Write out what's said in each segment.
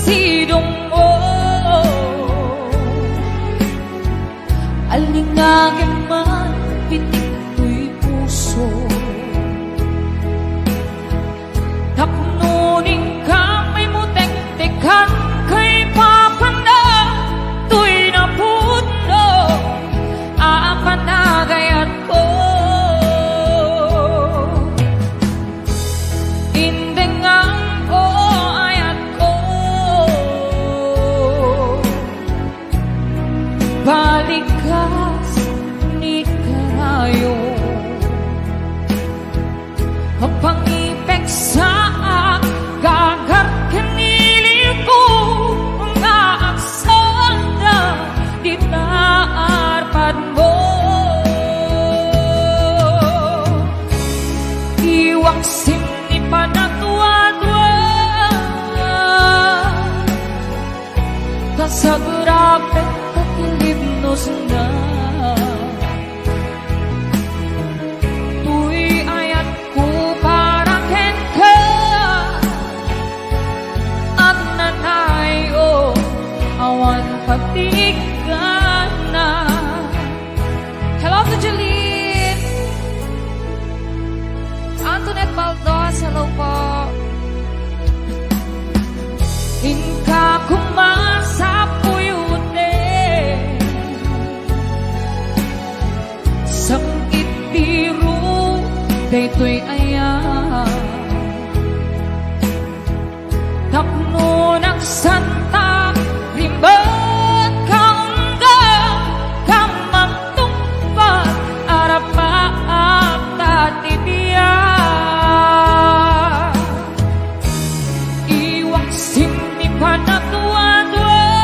sidong mo. Alingagin man, pitik ko'y puso. Tapnuning kamay mo, tek-tekan kay papanda. To'y napuno, aapanagayat ko. Indengang o ayat ko. Balikas ni karayo. Kapangipek sa gagar kanilil ko. Mga aksanda di naarpad mo. Iwang simni pa na tuwa-tuwa. Kasagurapet kakilibnos na. Tuy ayat ko para ken ka. At nanayo awan patigan na. Hello to Jeline. Antoinette Baldos, hello po. Inka kumasapuyute. Sakit biru, daytoy ayan. Tapno ng santa, rimbat kaungga. Kamang tumpat, arapaap tatibiyan. Iwang simni pa na tuwa-tuwa.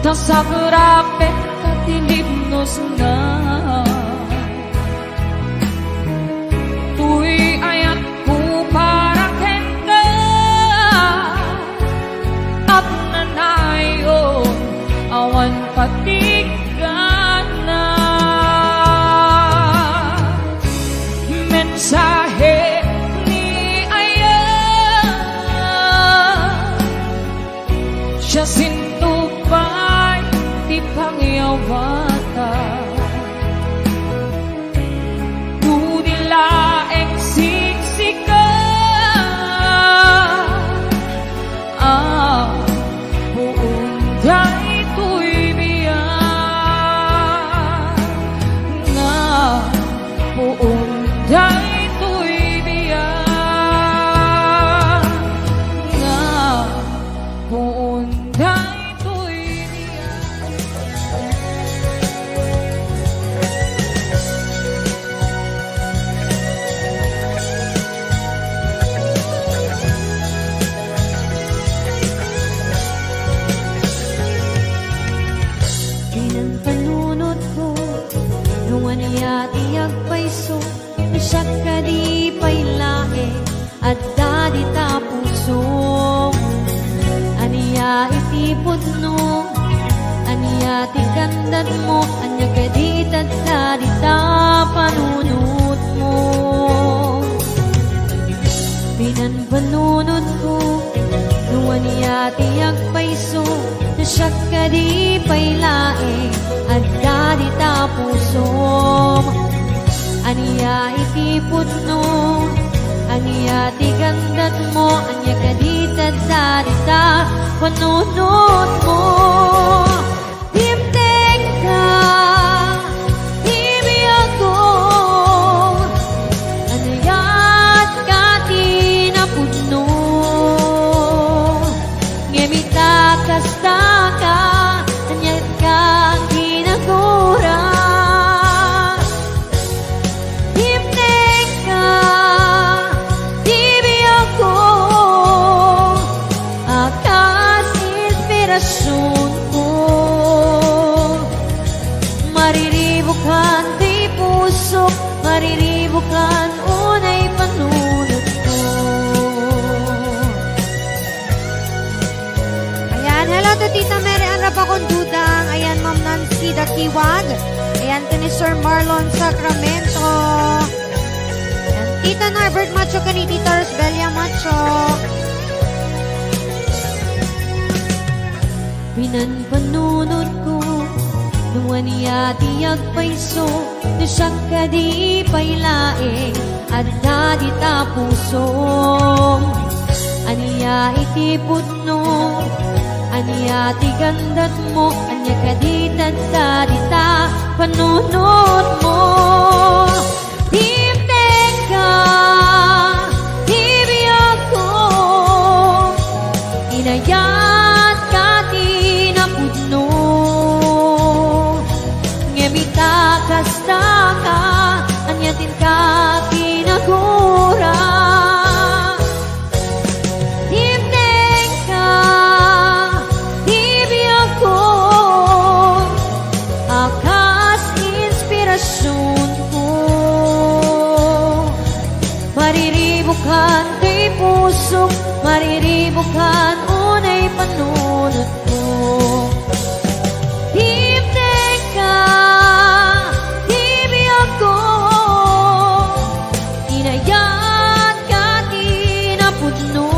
Tasagurapet katilibnos na. Tuy ayat ko para ken ka. At nanayo awan patigan na. Mensahe ni Aya, siya sintupay di pangyawata. Dudila eksiksika. Buunday to'y biyan. Nga buunday to'y biyan. Nga buunday to'y biyan. Pinagpanunod ko, nung aniyati agpaiso, siya ka di pailae, at dadi ta puso. Aniya itipod no, aniya ti kandan mo, anya ka di dadi ta panunod mo. Pinagpanunod ko, nung aniyati agpaiso, siya ka di pailae, at dadi ta puso. Aniya itipod no, aniya ti gandat mo, anya ka di dadi ta panunod mo. Himtek ka, hibi ako, anayat ka di napudno. Ngemita kasta ka, anyat ka ginagura. Himtek ka, hibi ako, akas inspirasyon ko. Mariribukan di puso, mariribukan unay panunod ko. Ayan, hello to Tita Mary Ann Rapacondudang. Ayan, Ma'am Nancy Dakiwag. Ayan, to ni Sir Marlon Sacramento. Ayan Tita Norbert Macho ka ni Tita Rosbelia Macho. Pinanpanunod ko nuwan niya tiyag paiso na siyang kadi pailaeng at dadi ta pusong aniya itipot no aniya tigandat mo anya kadi dadi ta panunod mo timtek ka tibiyag ko inayat ka tinapudno ngemita kasta ka anyatin ka kinagura timtek ka tibiyag ko akas inspirasyon ko mariribukan kay pusok mariribukan unay panunod ko timtek ka tibiyag ko inayat ka tinapudno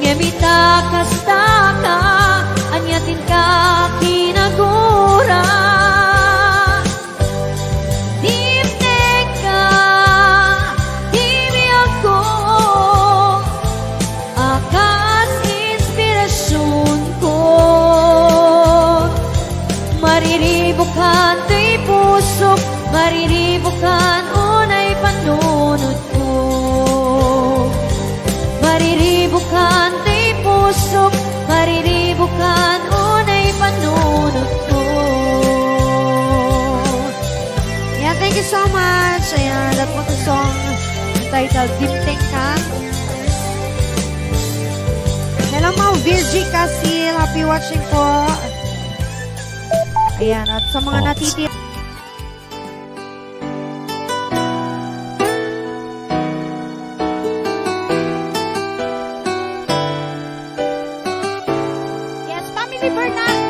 ngemita kasta ka anyatin ka kinagura timtek ka tibiyag ko akas inspirasyon ko mariribukan kay pusok mariribukan unay panunod ko mariribukan kay pusok mariribukan unay panunod ko. Yeah, thank you so much. Ayan, that was the song titled Dimtek Ka. Hello, Mau Virgie Casil. Happy watching po. Ayan, at sa mga natitira. Yes, Family Bernardes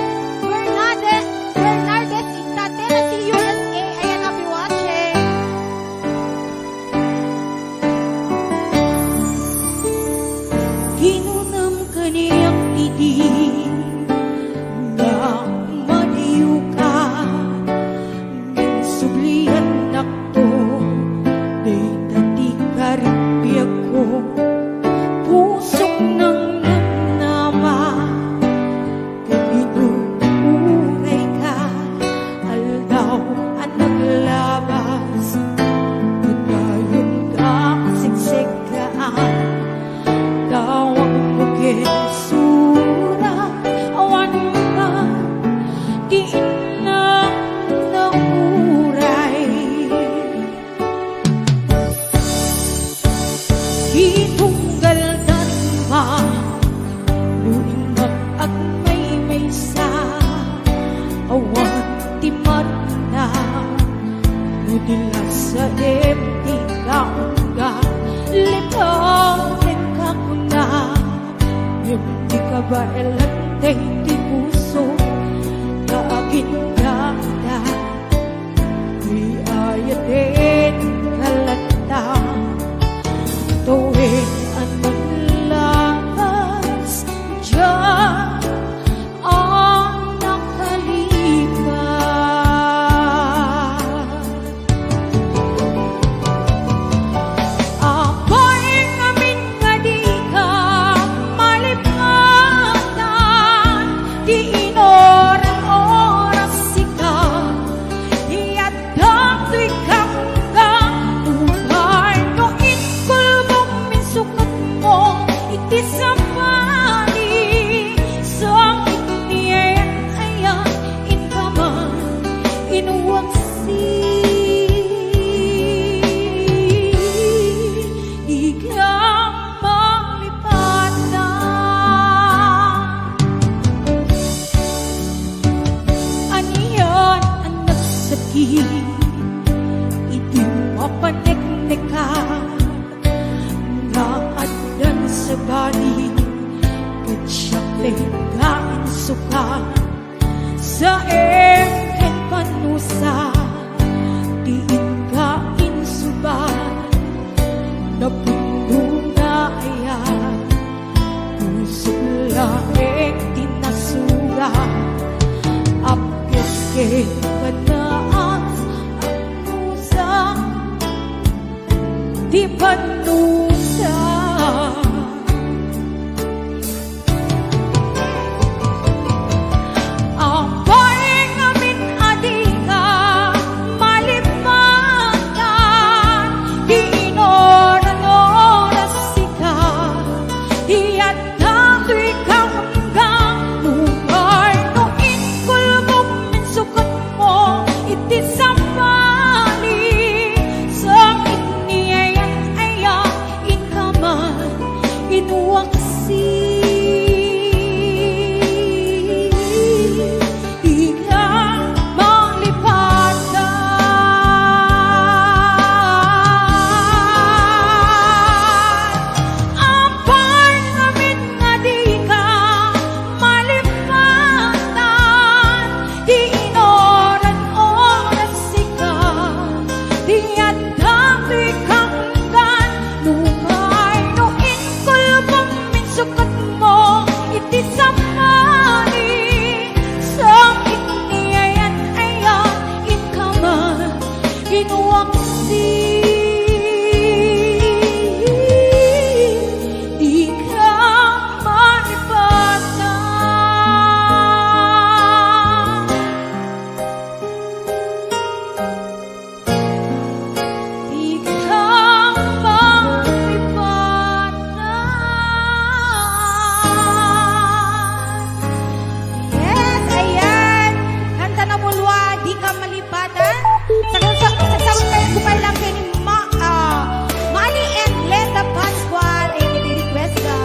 in Tennessee, USA. Ayan, happy watching. Hinunam ka niyang idi na madiyo ka ng sublihan ako di tati karipiyag ko pusok ng nama kabinuuray ka aldaw ang naglabas nagayong ka siksik kaan tawag mo kesura awan ka di na nauray itunggal tanma luingat at may sa awan timat na nudila sa empty kaungga likaw na yung di ka ba elantay di puso na akin ganda di ayatin kalata tuwing anong lakas dyan ang nakalipas ako'y ngamin nga di ka malipatan di inorang oras sika iadang tu'y kangga tungkay no inkulbong minsukat mo iti sa pali sa itniyan ayan ikaman inuwagsi iglang malipatan aniyan ang nagsakit iti mapanekneka nga adan sa bali katsyak legain suka sa engken panusa diin ka insuka di panusan. Ang baing amin adika malipanan, di inoran-oras sika, di at dato'y hanggang lugar no inkulbong minsukot mo iti sambali sang iniayan ayan inkaman inuwaksi. Sukat mo iti samani sang iniayan ayan inkaman inuwaksi. Di ka malipatan, di ka Yes, ayan. Kanta na bulwa, di ka malipatan. Sagsawag kayo kumay lang kay ni Mali and Glenda Pascual. Ay, nire-request ka.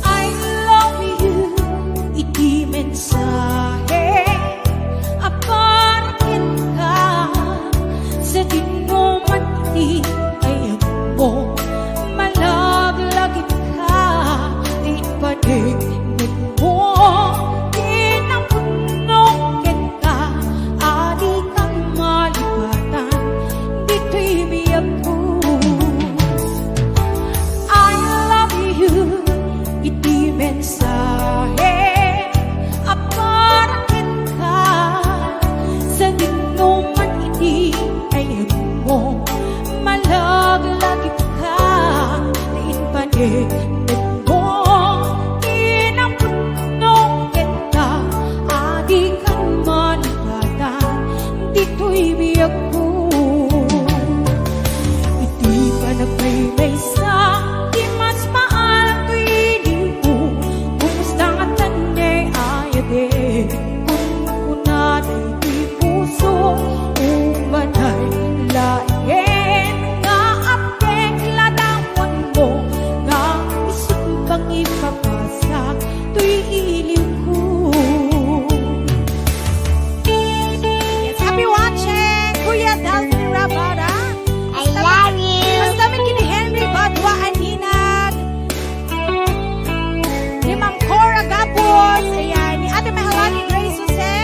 I love you, iti mensahe aparatin ka sa dinuman di ayat mo malaglagit ka di padigid mo tinapunong ka adi kang malipatan dito'y biyag ko. I love you, iti mensahe aparatin ka sa dinuman iti ayat mo malaglagit ka din padigid mo tinapunong ka adi kang malipatan dito'y biyag ko. Iti panagpaymay sa di mas maalam to'y iliw kumusta nga tanay ayade kung kunanay di puso umanay lain nga apek ladawan mo nga isip kang ipapasa to'y iliw ko. Yes, happy watching, Kuya Dalvin Rabara. I love you. Mas dami kini Henry Badwa Aninag. Ni Mang Cora Gapos. Ayan, ni Ate Mahalani Grace Jose.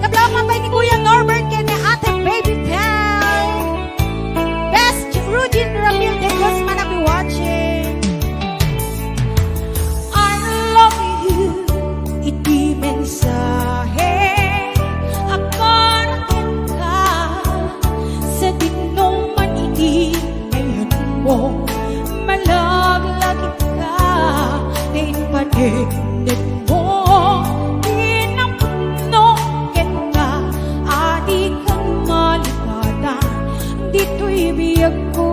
Kablawang mabay ni Kuya Norbert kay ni Ate Baby Pal. Best Rudin Ramil de Guzman, happy watching. I love you, iti mensahe aparatin ka sa dinuman iti ayat mo malaglagit ka din padigid mo tinapunong ka adi kang malipatan dito'y biyag ko.